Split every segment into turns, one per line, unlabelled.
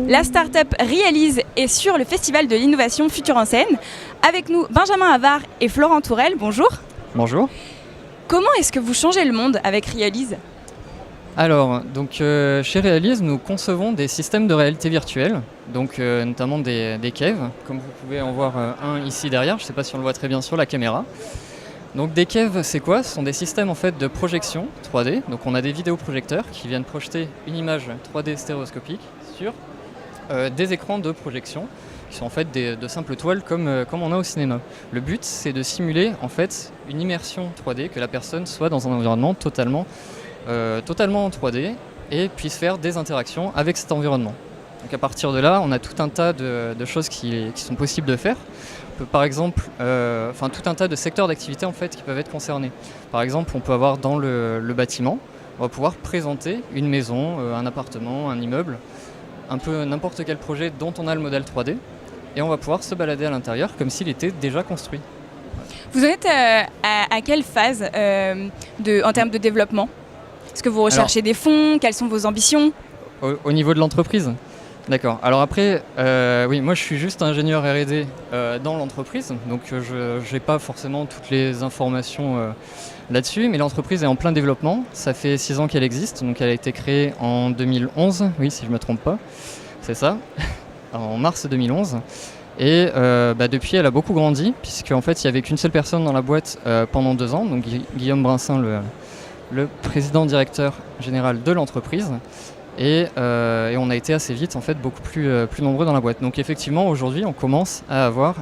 La start-up Realise est sur le Festival de l'innovation Futur en scène. Avec nous, Benjamin Havard et Florent Tourelle. Bonjour.
Bonjour.
Comment est-ce que vous changez le monde avec Realise ?
Alors, chez Realise, nous concevons des systèmes de réalité virtuelle, notamment des caves, comme vous pouvez en voir un ici derrière, je ne sais pas si on le voit très bien sur la caméra. Donc des caves, c'est quoi ? Ce sont des systèmes en fait de projection 3D. Donc on a des vidéoprojecteurs qui viennent projeter une image 3D stéréoscopique sur des écrans de projection qui sont en fait de simples toiles comme on a au cinéma. Le but, c'est de simuler en fait une immersion 3D, que la personne soit dans un environnement totalement en 3D et puisse faire des interactions avec cet environnement. Donc à partir de là, on a tout un tas de choses qui sont possibles de faire. On peut par exemple, tout un tas de secteurs d'activité en fait qui peuvent être concernés. Par exemple, on peut avoir dans le bâtiment, on va pouvoir présenter une maison, un appartement, un immeuble, un peu n'importe quel projet dont on a le modèle 3D, et on va pouvoir se balader à l'intérieur comme s'il était déjà construit.
Vous en êtes à quelle phase en termes de développement ? Est-ce que vous recherchez des fonds ? Quelles sont vos ambitions ?
Au niveau de l'entreprise ? D'accord. Alors après, oui, moi je suis juste ingénieur R&D dans l'entreprise, donc je n'ai pas forcément toutes les informations là-dessus, mais l'entreprise est en plein développement. Ça fait 6 ans qu'elle existe, donc elle a été créée en 2011, oui, si je ne me trompe pas, c'est ça, en mars 2011. Et depuis, elle a beaucoup grandi, puisqu'en fait, il n'y avait qu'une seule personne dans la boîte pendant 2 ans, donc Guillaume Brincin, le président directeur général de l'entreprise. Et on a été assez vite en fait beaucoup plus nombreux dans la boîte. Donc effectivement aujourd'hui on commence à avoir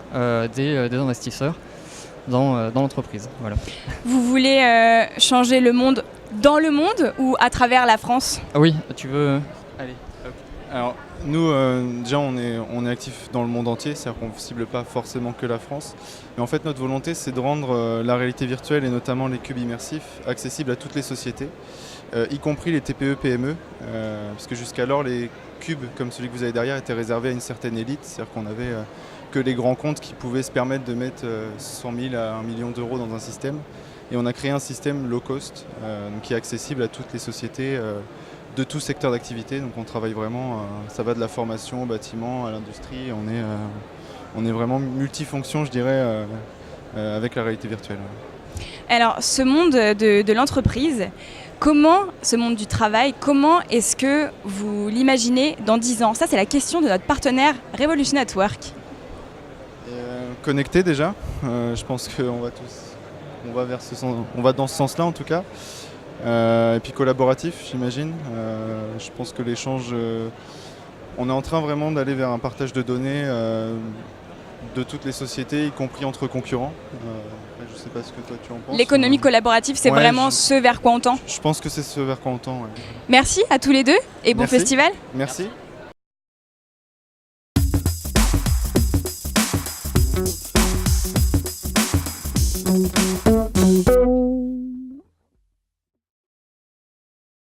des investisseurs dans l'entreprise. Voilà.
Vous voulez changer le monde dans le monde ou à travers la France ?
Oui, tu veux... Allez. Hop.
Alors nous déjà on est actifs dans le monde entier, c'est-à-dire qu'on ne cible pas forcément que la France. Mais en fait notre volonté c'est de rendre la réalité virtuelle et notamment les cubes immersifs accessibles à toutes les sociétés. Y compris les TPE-PME, parce que jusqu'alors les cubes comme celui que vous avez derrière étaient réservés à une certaine élite, c'est-à-dire qu'on avait que les grands comptes qui pouvaient se permettre de mettre 100 000 à 1 million d'euros dans un système. Et on a créé un système low cost qui est accessible à toutes les sociétés de tout secteur d'activité. Donc on travaille vraiment, ça va de la formation au bâtiment, à l'industrie, on est vraiment multifonction je dirais avec la réalité virtuelle.
Alors ce monde de l'entreprise, ce monde du travail, comment est-ce que vous l'imaginez dans 10 ans ? Ça, c'est la question de notre partenaire Revolution at Work.
Connecté déjà, je pense qu'on va on va dans ce sens-là en tout cas. Et puis collaboratif, j'imagine. Je pense que l'échange, on est en train vraiment d'aller vers un partage de données de toutes les sociétés, y compris entre concurrents. Je ne sais pas ce que toi tu en penses.
L'économie collaborative, c'est vraiment ce vers quoi on tend ?
Je pense que c'est ce vers quoi on tend. Ouais.
Merci à tous les deux et bon festival.
Merci.